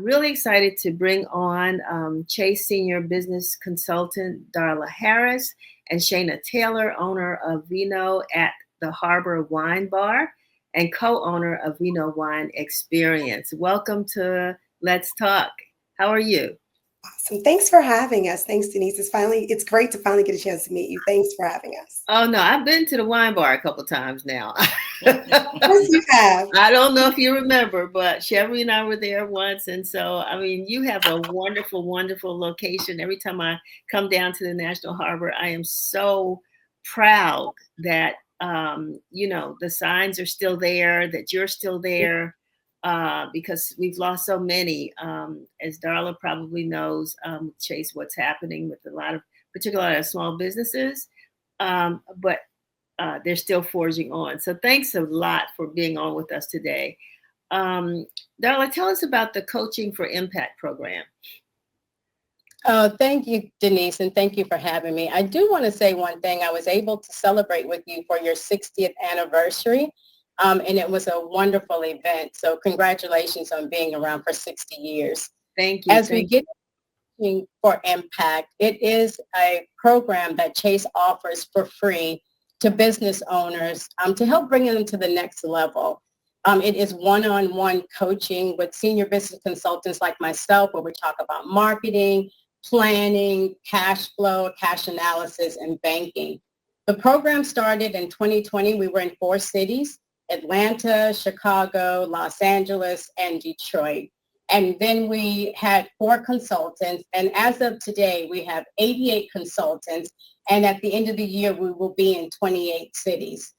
really excited to bring on Chase Senior Business Consultant Darla Harris and Shaina Taylor, owner of Vino at the Harbor Wine Bar and co-owner of Vino Wine Experience. Welcome to Let's Talk. How are you? Awesome. Thanks for having us. Thanks, Denise. It's great to finally get a chance to meet you. Thanks for having us. Oh no, I've been to the wine bar a couple times now. Yes, you have. I don't know if you remember, but Shevry and I were there once. And so, I mean, you have a wonderful, wonderful location. Every time I come down to the National Harbor, I am so proud that, the signs are still there, that you're still there, because we've lost so many. As Darla probably knows, Chase, what's happening with particularly a lot of small businesses. But they're still forging on. So thanks a lot for being on with us today. Darla, tell us about the Coaching for Impact program. Thank you, Denise, and thank you for having me. I do want to say one thing. I was able to celebrate with you for your 60th anniversary, and it was a wonderful event. So congratulations on being around for 60 years. Thank you. As we get for Impact, it is a program that Chase offers for free to business owners to help bring them to the next level. It is one-on-one coaching with senior business consultants like myself, where we talk about marketing, planning, cash flow, cash analysis, and banking. The program started in 2020. We were in 4 cities, Atlanta, Chicago, Los Angeles, and Detroit. And then we had 4 consultants. And as of today, we have 88 consultants. And at the end of the year, we will be in 28 cities.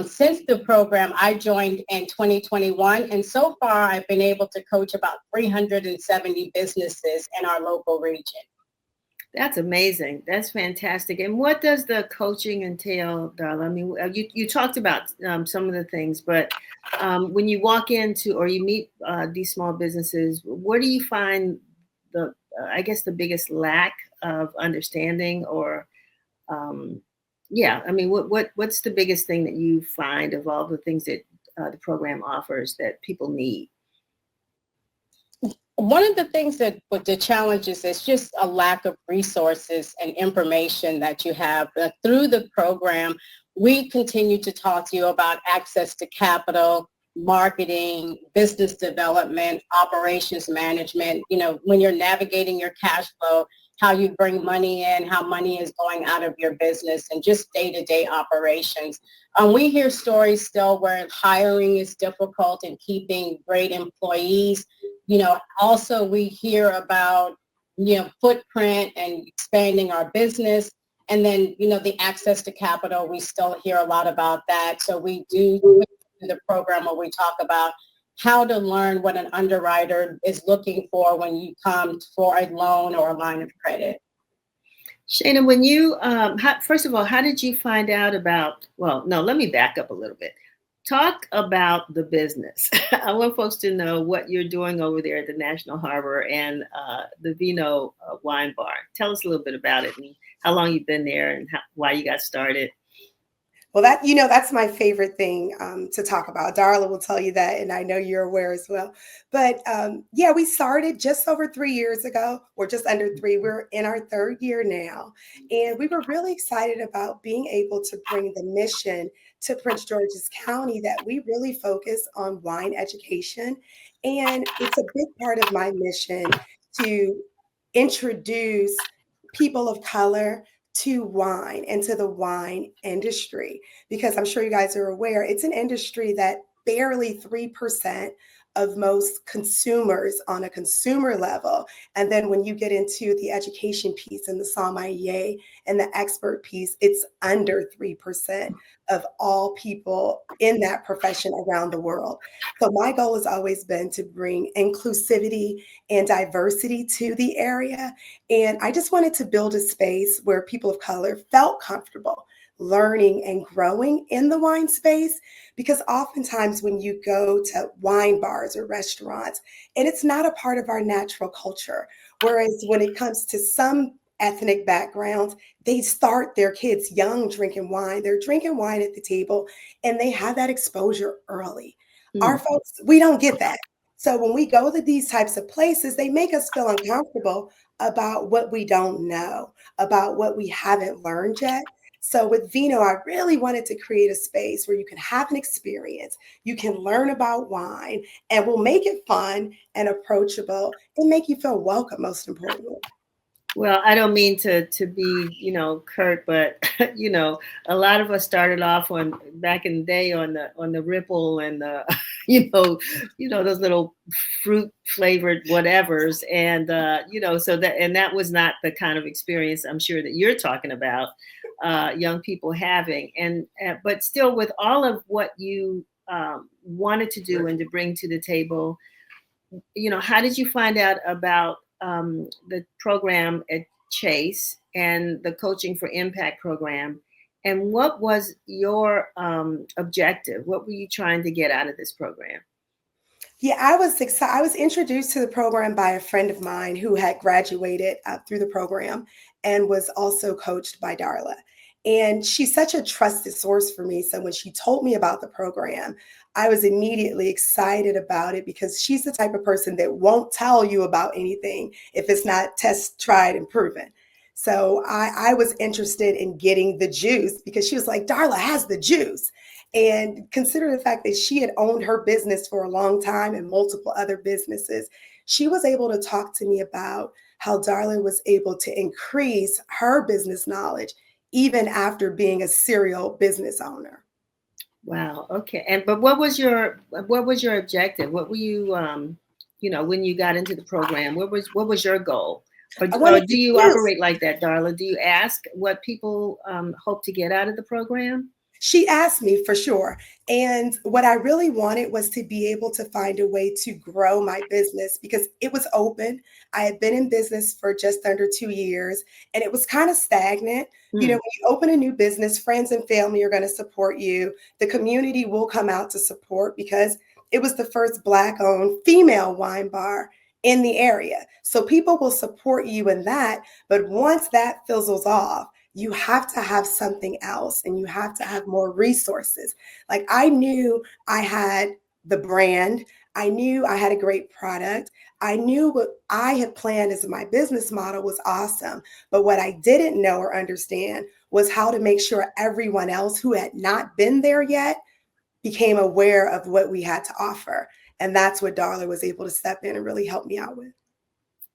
Since the program, I joined in 2021. And so far, I've been able to coach about 370 businesses in our local region. That's amazing. That's fantastic. And what does the coaching entail, Darla? I mean, you talked about some of the things, but when you walk into or you meet these small businesses, where do you find the biggest lack of understanding or, I mean, what's the biggest thing that you find of all the things that the program offers that people need? One of the things that with the challenges is just a lack of resources and information that you have. Through the program, we continue to talk to you about access to capital, marketing, business development, operations management, when you're navigating your cash flow, how you bring money in, how money is going out of your business, and just day-to-day operations. We hear stories still where hiring is difficult and keeping great employees. Also we hear about, footprint and expanding our business. And then, the access to capital, we still hear a lot about that. So we do the program where we talk about how to learn what an underwriter is looking for when you come for a loan or a line of credit. Shaina, when you, first of all, how did you find out about, let me back up a little bit. Talk about the business. I want folks to know what you're doing over there at the National Harbor and the Vino Wine Bar. Tell us a little bit about it and how long you've been there and why you got started. Well, that's my favorite thing to talk about. Darla will tell you that, and I know you're aware as well. But we started just over 3 years ago, or just under 3. We're in our 3rd year now, and we were really excited about being able to bring the mission to Prince George's County that we really focus on wine education, and it's a big part of my mission to introduce people of color to wine and to the wine industry, because I'm sure you guys are aware it's an industry that barely 3% of most consumers on a consumer level. And then when you get into the education piece and the sommelier and the expert piece, it's under 3% of all people in that profession around the world. So my goal has always been to bring inclusivity and diversity to the area. And I just wanted to build a space where people of color felt comfortable learning and growing in the wine space, because oftentimes when you go to wine bars or restaurants, and it's not a part of our natural culture. Whereas when it comes to some ethnic backgrounds, they start their kids young drinking wine. They're drinking wine at the table and they have that exposure early. Our folks, we don't get that. So when we go to these types of places, they make us feel uncomfortable about what we don't know, about what we haven't learned yet. So with Vino, I really wanted to create a space where you can have an experience, you can learn about wine, and we'll make it fun and approachable and make you feel welcome, most importantly. Well, I don't mean to be, curt, but a lot of us started off on back in the day on the Ripple and the, those little fruit flavored whatevers, and so that was not the kind of experience I'm sure that you're talking about, young people having, and but still with all of what you wanted to do and to bring to the table, how did you find out about the program at Chase and the Coaching for Impact program? And what was your objective? What were you trying to get out of this program? Yeah, I was excited. I was introduced to the program by a friend of mine who had graduated through the program and was also coached by Darla. And she's such a trusted source for me. So when she told me about the program, I was immediately excited about it because she's the type of person that won't tell you about anything if it's not test, tried, and proven. So I was interested in getting the juice because she was like, Darla has the juice. And consider the fact that she had owned her business for a long time and multiple other businesses, she was able to talk to me about how Darla was able to increase her business knowledge even after being a serial business owner. Wow. Okay. And but what was your objective? What were you when you got into the program? What was your goal? I Or wanted do to you use. operate like that, Darla? Do you ask what people hope to get out of the program? She asked me for sure. And what I really wanted was to be able to find a way to grow my business because it was open. I had been in business for just under 2 years and it was kind of stagnant. Hmm. When you open a new business, friends and family are going to support you. The community will come out to support because it was the first Black owned female wine bar in the area. So people will support you in that. But once that fizzles off, you have to have something else and you have to have more resources. Like I knew I had the brand, I knew I had a great product, I knew what I had planned as my business model was awesome. But what I didn't know or understand was how to make sure everyone else who had not been there yet became aware of what we had to offer. And that's what Darla was able to step in and really help me out with.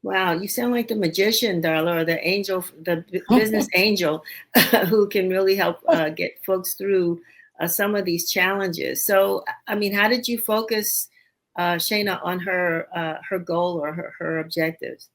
Wow, you sound like the magician, Darla, or the angel, the business angel, who can really help get folks through some of these challenges. So, I mean, how did you focus, Shaina, on her goal or her objectives?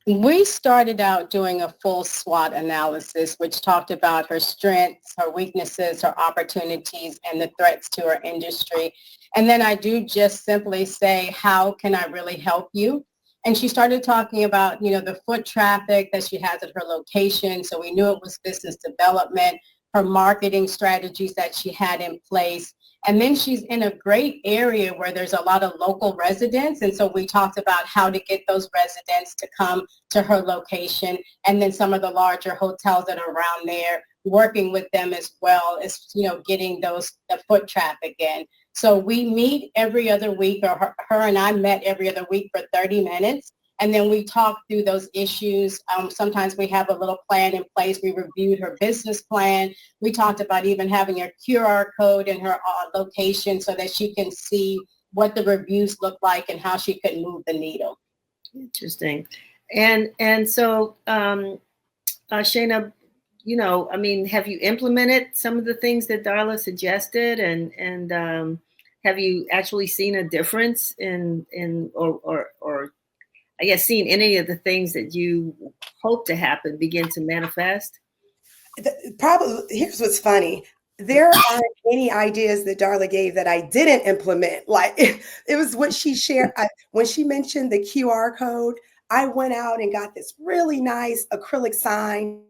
We started out doing a full SWOT analysis, which talked about her strengths, her weaknesses, her opportunities, and the threats to her industry. And then I do just simply say, how can I really help you? And she started talking about, the foot traffic that she has at her location. So we knew it was business development, her marketing strategies that she had in place. And then she's in a great area where there's a lot of local residents. And so we talked about how to get those residents to come to her location, and then some of the larger hotels that are around there, working with them as well as, getting the foot traffic in. So we meet every other week, or her and I met every other week for 30 minutes. And then we talk through those issues. Sometimes we have a little plan in place. We reviewed her business plan. We talked about even having a QR code in her location so that she can see what the reviews look like and how she could move the needle. Interesting. And so, Shaina, I mean, have you implemented some of the things that Darla suggested, and have you actually seen a difference or I guess seen any of the things that you hope to happen begin to manifest? Probably, here's what's funny. There aren't any ideas that Darla gave that I didn't implement. Like it was what she shared. When she mentioned the QR code, I went out and got this really nice acrylic sign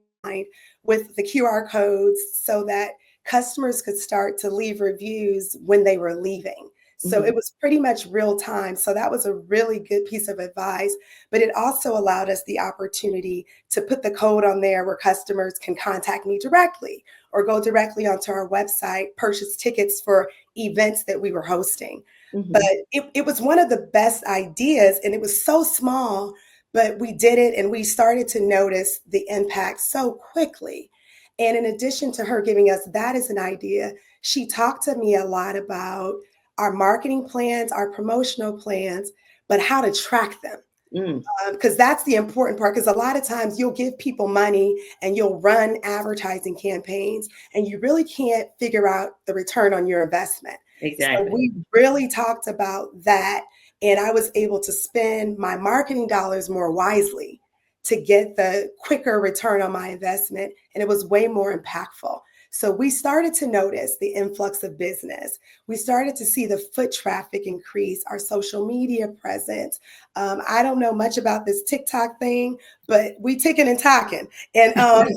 with the QR codes so that customers could start to leave reviews when they were leaving. So Mhm. it was pretty much real time. So that was a really good piece of advice. But it also allowed us the opportunity to put the code on there where customers can contact me directly or go directly onto our website, purchase tickets for events that we were hosting. But Mhm. it was one of the best ideas, and it was so small, but we did it and we started to notice the impact so quickly. And in addition to her giving us that as an idea, she talked to me a lot about our marketing plans, our promotional plans, but how to track them, Mm. because that's the important part. Because a lot of times you'll give people money and you'll run advertising campaigns, and you really can't figure out the return on your investment. So Exactly. we really talked about that, and I was able to spend my marketing dollars more wisely to get the quicker return on my investment, and it was way more impactful. So we started to notice the influx of business. We started to see the foot traffic increase, our social media presence. I don't know much about this TikTok thing, but we ticking and talking. And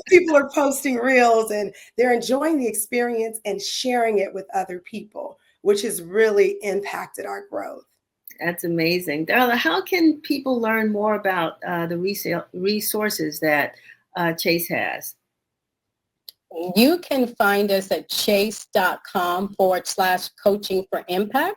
people are posting reels and they're enjoying the experience and sharing it with other people, which has really impacted our growth. That's amazing. Darla, how can people learn more about the resale resources that Chase has? You can find us at chase.com/coaching for impact,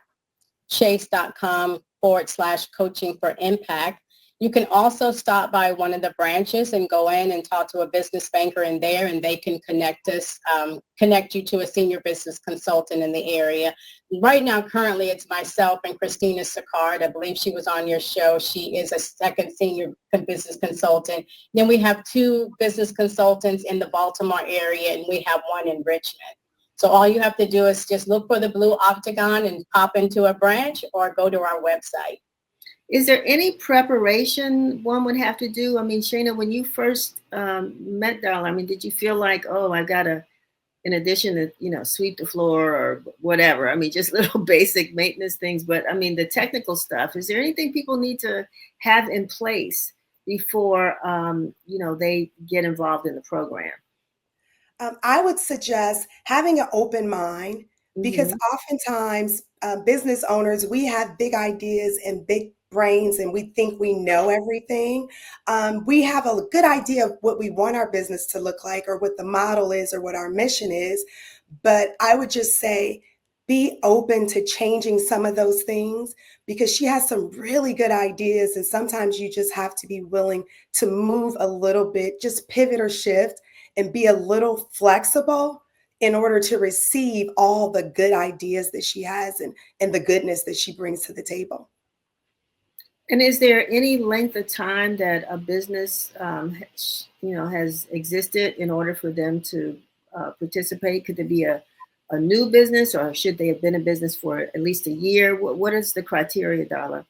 chase.com/coaching for impact. You can also stop by one of the branches and go in and talk to a business banker in there, and they can connect you to a senior business consultant in the area. Right now, currently, it's myself and Christina Sicard. I believe she was on your show. She is a second senior business consultant. Then we have two business consultants in the Baltimore area, and we have one in Richmond. So all you have to do is just look for the blue octagon and pop into a branch or go to our website. Is there any preparation one would have to do? I mean, Shaina, when you first met Darla, I mean, did you feel like, oh, I've got to, in addition to, sweep the floor or whatever? I mean, just little basic maintenance things. But I mean, the technical stuff, is there anything people need to have in place before, they get involved in the program? I would suggest having an open mind, because Hmm. oftentimes business owners, we have big ideas and big brains and we think we know everything. We have a good idea of what we want our business to look like or what the model is or what our mission is. But I would just say be open to changing some of those things, because she has some really good ideas. And sometimes you just have to be willing to move a little bit, just pivot or shift and be a little flexible in order to receive all the good ideas that she has and the goodness that she brings to the table. And is there any length of time that a business, has existed in order for them to participate? Could there be a new business, or should they have been in business for at least a year? What is the criteria, Darla?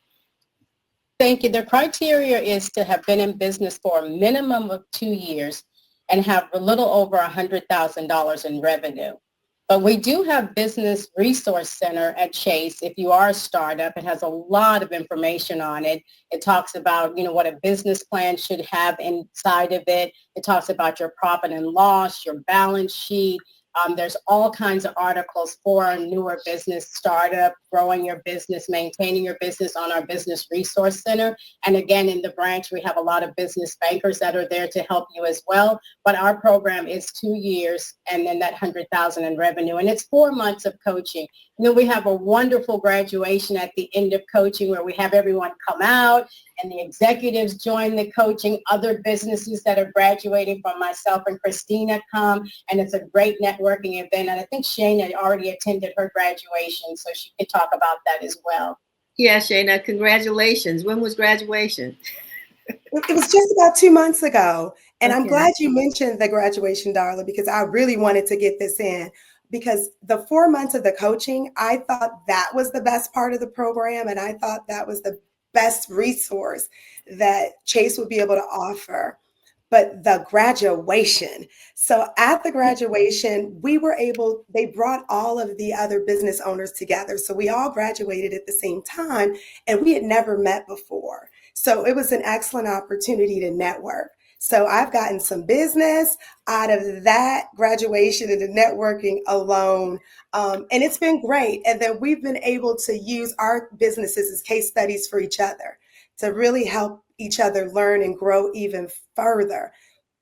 Thank you. The criteria is to have been in business for a minimum of 2 years and have a little over $100,000 in revenue. But we do have Business Resource Center at Chase. If you are a startup, it has a lot of information on it. It talks about, what a business plan should have inside of it. It talks about your profit and loss, your balance sheet. There's all kinds of articles for a newer business startup, growing your business, maintaining your business on our Business Resource Center. And again, in the branch, we have a lot of business bankers that are there to help you as well. But our program is 2 years and then that 100,000 in revenue. And it's 4 months of coaching. And then we have a wonderful graduation at the end of coaching where we have everyone come out and the executives join the coaching. Other businesses that are graduating from myself and Christina come, and it's a great networking event. And I think Shaina already attended her graduation, so she could talk about that as well. Yeah, Shayna, congratulations. When was graduation? It was just about 2 months ago. And I'm Okay. glad you mentioned the graduation, Darla, because I really wanted to get this in. Because the 4 months of the coaching, I thought that was the best part of the program. And I thought that was the best resource that Chase would be able to offer. But the graduation. So at the graduation, they brought all of the other business owners together. So we all graduated at the same time and we had never met before. So it was an excellent opportunity to network. So I've gotten some business out of that graduation and the networking alone. And it's been great. And then we've been able to use our businesses as case studies for each other to really help each other learn and grow even further.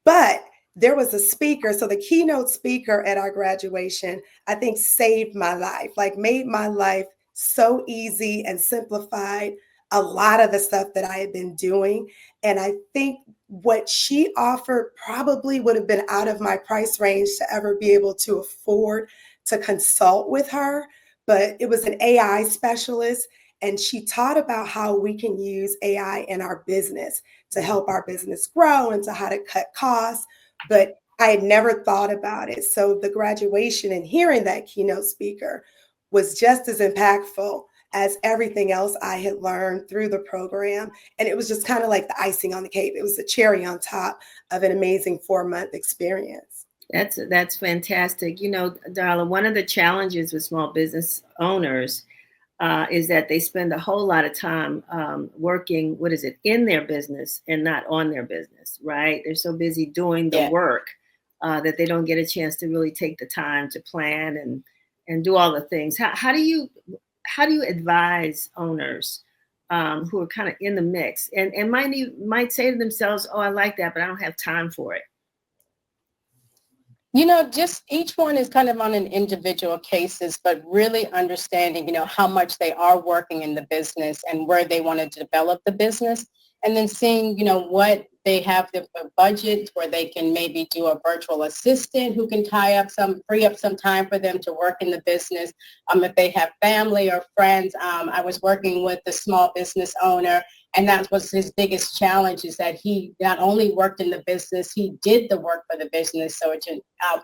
But there was a speaker. So the keynote speaker at our graduation, I think saved my life, like made my life so easy and simplified a lot of the stuff that I had been doing. And I think what she offered probably would have been out of my price range to ever be able to afford to consult with her. But it was an AI specialist, and she taught about how we can use AI in our business to help our business grow and to how to cut costs. But I had never thought about it. So the graduation and hearing that keynote speaker was just as impactful as everything else I had learned through the program. And it was just kind of like the icing on the cake. It was the cherry on top of an amazing 4-month experience. That's fantastic. You know, Darla, one of the challenges with small business owners is that they spend a whole lot of time working, in their business and not on their business, right? They're so busy doing the work that they don't get a chance to really take the time to plan and do all the things. How do you advise owners who are kind of in the mix and might say to themselves, "Oh, I like that, but I don't have time for it." You know, just each one is kind of on an individual cases, but really understanding, you know, how much they are working in the business and where they want to develop the business. And then seeing, you know, what they have the budget where they can maybe do a virtual assistant who can free up some time for them to work in the business. If they have family or friends, I was working with a small business owner, and that was his biggest challenge, is that he not only worked in the business, he did the work for the business, so it's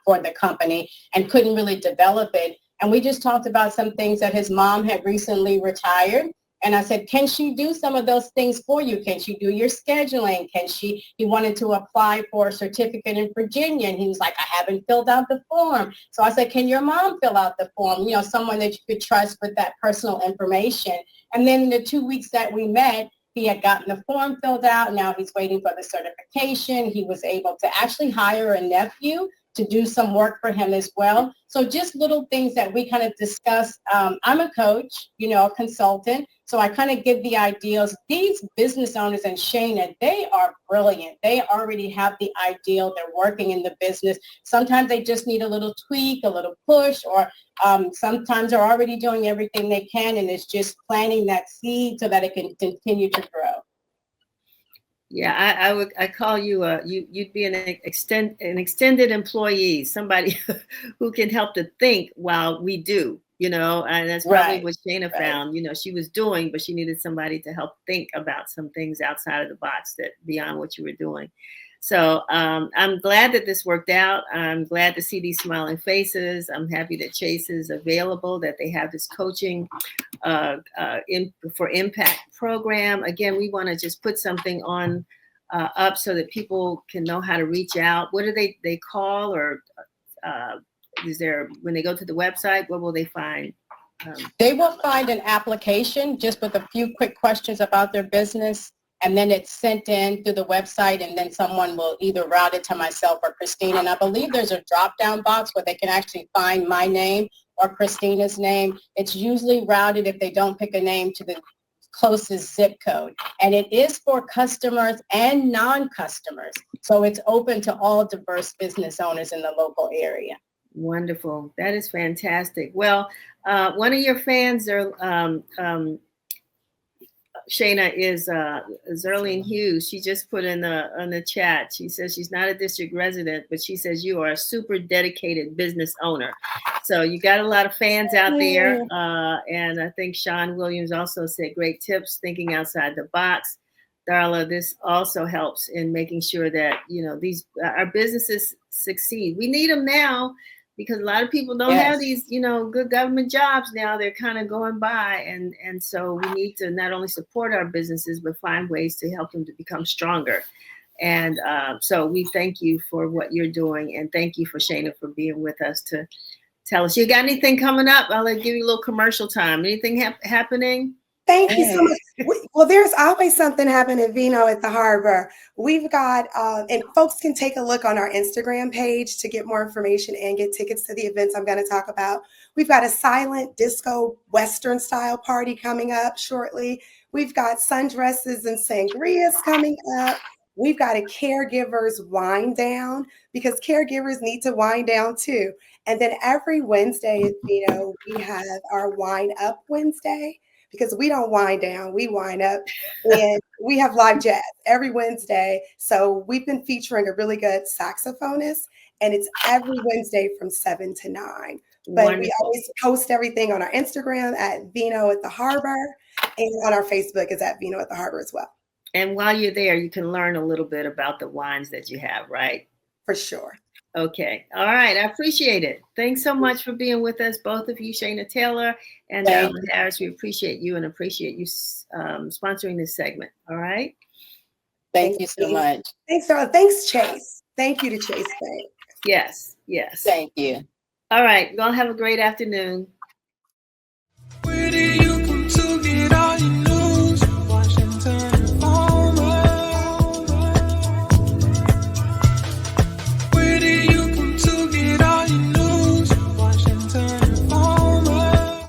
for the company, and couldn't really develop it. And we just talked about some things that his mom had recently retired. And I said, can she do some of those things for you? Can she do your scheduling? He wanted to apply for a certificate in Virginia. And he was like, I haven't filled out the form. So I said, can your mom fill out the form? You know, someone that you could trust with that personal information. And then in the 2 weeks that we met, he had gotten the form filled out. Now he's waiting for the certification. He was able to actually hire a nephew to do some work for him as well. So just little things that we kind of discuss. I'm a coach, you know, a consultant. So I kind of give the ideals. These business owners and Shaina, they are brilliant. They already have the ideal. They're working in the business. Sometimes they just need a little tweak, a little push, or sometimes they're already doing everything they can, and it's just planting that seed so that it can continue to grow. Yeah, I call you you'd be an extended employee, somebody who can help to think while we do, you know, and that's probably what Shaina found. You know, she was doing, but she needed somebody to help think about some things outside of the box, that beyond what you were doing. So I'm glad that this worked out. I'm glad to see these smiling faces. I'm happy that Chase is available, that they have this coaching for impact program. Again, we want to just put something on up so that people can know how to reach out. What do they call, or is there, when they go to the website, what will they find? They will find an application just with a few quick questions about their business, and then it's sent in through the website, and then someone will either route it to myself or Christine. And I believe there's a drop-down box where they can actually find my name or Christina's name. It's usually routed, if they don't pick a name, to the closest zip code. And it is for customers and non-customers. So it's open to all diverse business owners in the local area. Wonderful. That is fantastic. Well, one of your fans are Shaina is Zerlene Hughes. She just put in the chat. She says she's not a district resident, but she says you are a super dedicated business owner. So you got a lot of fans out there. And I think Sean Williams also said great tips, thinking outside the box. Darla, this also helps in making sure that, you know, our businesses succeed. We need them now, because a lot of people don't have these, you know, good government jobs now. They're kind of going by. And so we need to not only support our businesses, but find ways to help them to become stronger. And so we thank you for what you're doing. And thank you for Shaina for being with us to tell us. You got anything coming up? I'll give you a little commercial time. Anything happening? Thank you so much. Well, there's always something happening at Vino at the Harbor. We've got, and folks can take a look on our Instagram page to get more information and get tickets to the events I'm going to talk about. We've got a silent disco Western style party coming up shortly. We've got sundresses and sangrias coming up. we've got a caregivers wind down because caregivers need to wind down too. And then every Wednesday, we have our wind up Wednesday because we don't wind down, we wind up. And we have live jazz every Wednesday. So we've been featuring a really good saxophonist, and it's every Wednesday from 7 to 9. But we Wonderful. always post everything on our Instagram at Vino at the Harbor, and on our Facebook is at Vino at the Harbor as well. And while you're there, you can learn a little bit about the wines that you have, right? For sure. Okay. All right. I appreciate it. Thanks so much for being with us, both of you, Shaina Taylor and Thank Darla Harris. We appreciate you and appreciate you sponsoring this segment. All right. Thank you so much. Thanks, Darla. Thanks, Chase. Thank you to Chase Bank. Yes. Yes. Thank you. All right. Y'all have a great afternoon.